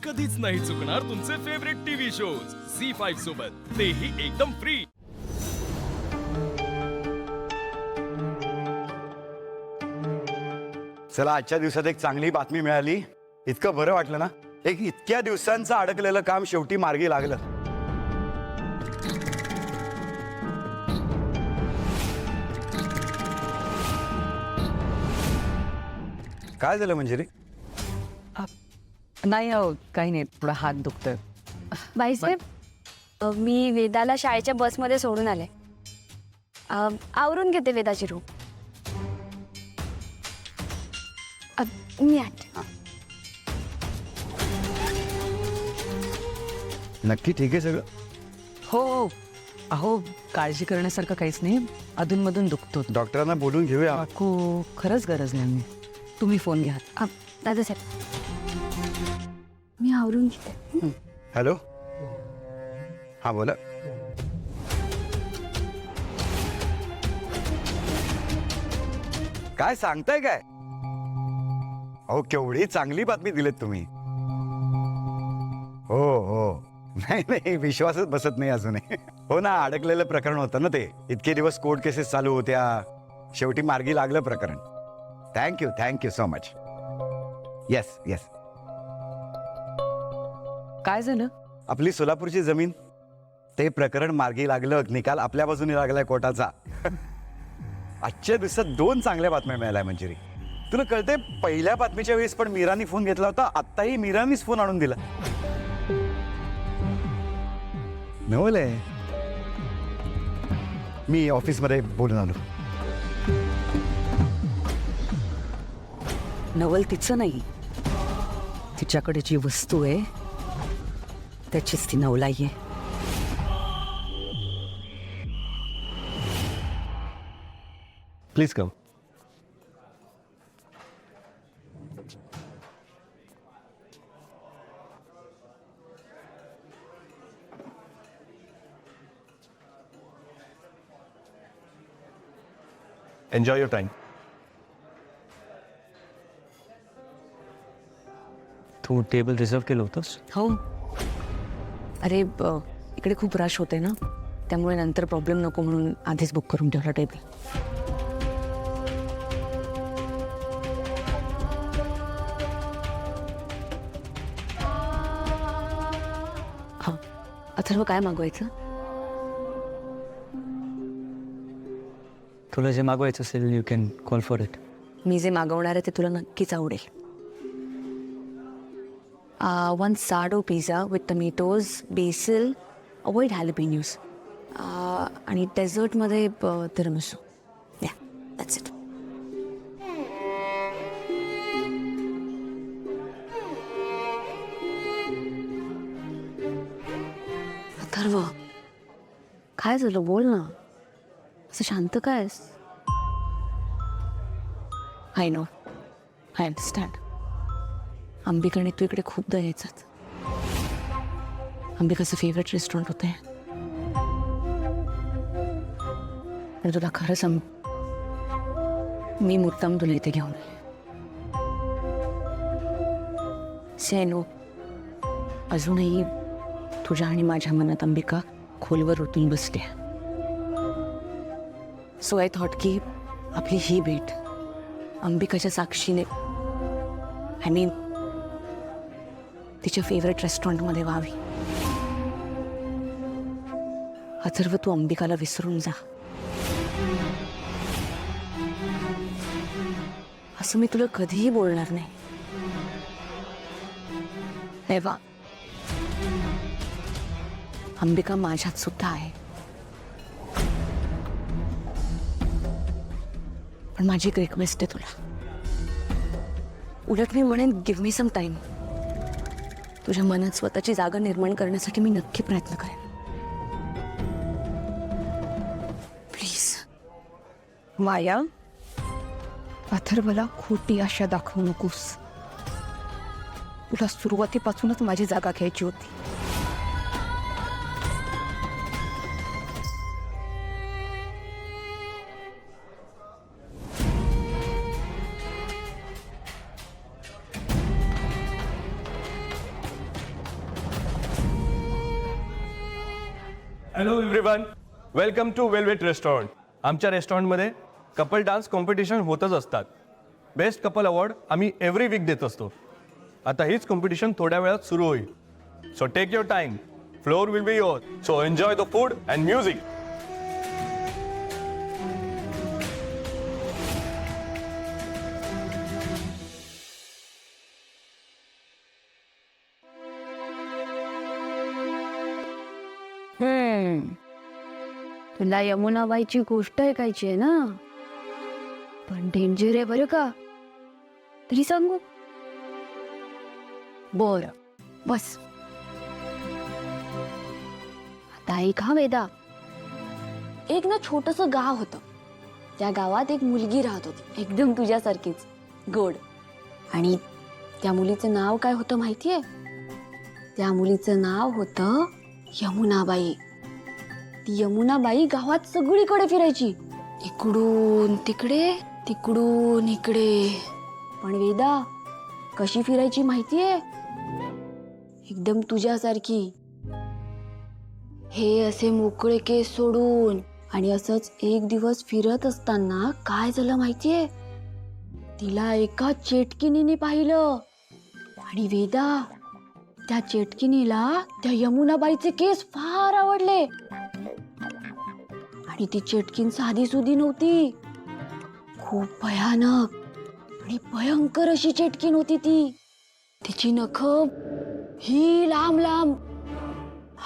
कधीच नाही चुकणार तुमचे फेवरेट टीव्ही शोज झी5 सोबत, तेही एकदम फ्री। चला, आजच्या दिवसात एक चांगली बातमी मिळाली। इतकं बरं वाटलं ना। एक इतक्या दिवसांचं अडकलेलं काम शेवटी मार्गी लागलं। काय झालं मंजिरी? नाही अहो, काही नाही, थोडा हात दुखतोय। बाईसाहेब, मी वेदाला शाळेच्या बसमध्ये सोडून आले। आवरून घेते वेदाची रूम। मी आठ। नक्की ठीक आहे सगळं? हो अहो, काळजी करण्यासारखं काहीच नाही, अधूनमधून दुखतो। डॉक्टरांना बोलून घेऊया। काकू, खरंच गरज नाही, तुम्ही फोन घ्या। दादासाहेब, मी आवरून घेते। हॅलो, हा बोला। काय सांगताय काय? अहो, केवढी चांगली बातमी दिलीत तुम्ही। हो हो, नाही नाही, विश्वासच बसत नाही अजूनही। हो ना, अडकलेलं प्रकरण होतं ना ते। इतके दिवस कोर्ट केसेस चालू होत्या, शेवटी मार्गी लागलं प्रकरण। Thank you so much. Yes yes. काय झालं? आपली सोलापूरची जमीन, ते प्रकरण मार्गी लागलं, निकाल आपल्या बाजूने लागलाय कोर्टाचा। आजच्या दिवसात 2 चांगल्या बातम्या मिळाल्या मंजिरी। तुला कळते, पहिल्या बातमीच्या वेळेस पण मीरानी फोन घेतला होता, आत्ताही मीरानीच फोन आणून दिला। नवलय, मी ऑफिसमध्ये बोलून आलो। नवल तिचं नाही, तिच्याकडे जी वस्तू आहे त्याचीच ती नवलाई आहे। Please come. Enjoy your time. तू टेबल रिझर्व केलं होतंस? हो, अरे इकडे खूप रश होते ना, त्यामुळे नंतर प्रॉब्लेम नको म्हणून आधीच बुक करून ठेवला टेबल। हा, अथर्व, काय मागवायचं? तुला जे मागवायचं असेल you can call for it. मी जे मागवणार आहे ते तुला नक्कीच आवडेल। 1 साडो pizza with tomatoes, basil, avoid jalapenos, आणि डेझर्टमध्ये tiramisu. Yeah, that's it. Atharva, काय झालं? बोल ना, असं शांत काय आहेस? I know, I understand. अंबिकाने तू इकडे खूपदा यायचाच। अंबिकाचं फेवरेट रेस्टॉरंट होते, पण तुला खरं सांग, मी मुद्दाम तुला इथे घेऊन आले। से नो, अजूनही तुझ्या आणि माझ्या मनात अंबिका खोलवर रुतून बसते। सो आय थॉट की आपली ही भेट अंबिकाच्या साक्षीने, आय मीन तिच्या फेवरेट रेस्टॉरंटमध्ये व्हावी। अथर्व, तू अंबिकाला विसरून जा, असं मी तुला कधीही बोलणार नाही। हे वा, अंबिका माझ्यात सुद्धा आहे, पण माझी एक रिक्वेस्ट आहे तुला। उलट मी म्हणेन, गिव्ह मी सम टाइम। तुझ्या मनात स्वतःची जागा निर्माण करण्यासाठी मी नक्की प्रयत्न करेन। प्लीज। माया, अथर्वला खोटी आशा दाखवू नकोस। तुला सुरुवातीपासूनच माझी जागा घ्यायची होती। Hello everyone, welcome to Velvet restaurant. आमच्या रेस्टॉरंटमध्ये कपल डान्स कॉम्पिटिशन होतच असतात. बेस्ट कपल अवॉर्ड आम्ही एव्हरी वीक देत असतो. आता हीच कॉम्पिटिशन थोड्या वेळात सुरू होईल. So take your time. Floor will be your. So enjoy the food and music. तुला यमुनाबाईची गोष्ट ऐकायची आहे ना, पण डेंजर आहे बरं का. तरी सांगू? बर, बस. आता ऐक हा वेदा. एक ना छोटस गाव होतं. त्या गावात एक मुलगी राहत होती, एकदम तुझ्यासारखीच गोड. आणि त्या मुलीचं नाव काय होतं माहितीये? त्या मुलीचं नाव होतं यमुनाबाई. ती यमुनाबाई गावात सगळीकडे फिरायची, इकडून तिकडे तिकडून इकडे. पण वेदा कशी फिरायची माहितीये? एकदम तुझ्यासारखी. हे असे मोकळे केस सोडून. आणि असंच एक दिवस फिरत असताना काय झालं माहितीये? तिला एका चेटकिनीने पाहिलं. आणि वेदा, त्या चेटकिनीला त्या यमुनाबाईचे केस फार आवडले. आणि ती चेटकीन साधी सुधी नव्हती, खूप भयानक आणि भयंकर अशी चेटकीन होती ती. तिची नख ही लांब लांब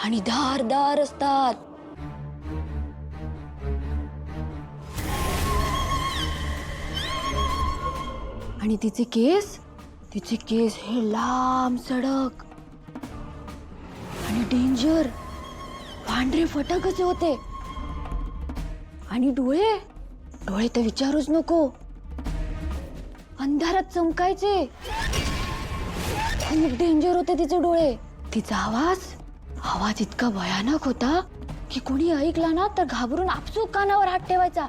आणि धारदार असतात. आणि तिचे केस हे लांब सडक आणि डेंजर पांढरे फटक असे होते. आणि डोळे तर विचारूच नको, अंधारात चमकायचे. खूप डेंजर होते तिचे डोळे. तिचा आवाज इतका भयानक होता की कोणी ऐकला ना तर घाबरून आपसूक कानावर हात ठेवायचा.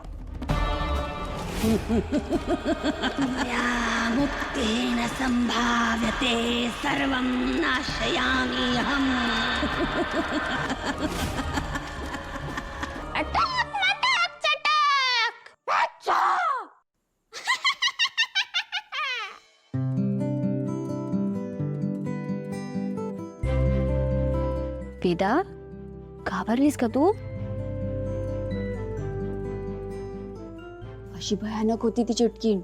मुक्तेन संभाव्यते सर्वं नाशयामि अहम्. अटक मटक चटक. अच्छा. वेदा, घाबरलीस का तू? अशी भयानक होती ती चेटकीन.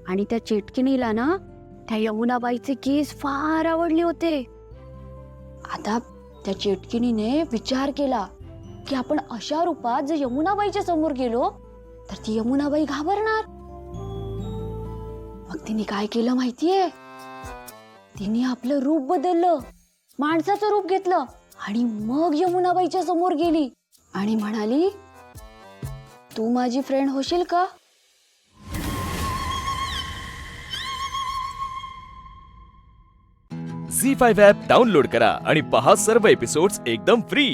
आणि त्या चेटकिनीला ना त्या यमुनाबाईचे केस फार आवडले होते. आता त्या चेटकिनीने विचार केला की आपण अशा रूपात जर यमुनाबाईच्या समोर गेलो तर ती यमुनाबाई घाबरणार. मग तिने काय केलं माहितीये? तिने आपलं रूप बदललं, माणसाचं रूप घेतलं. आणि मग यमुनाबाईच्या समोर गेली आणि म्हणाली, तू माझी फ्रेंड होशील का? झी 5 ॲप डाउनलोड करा आणि पहा सर्व एपिसोड्स एकदम फ्री.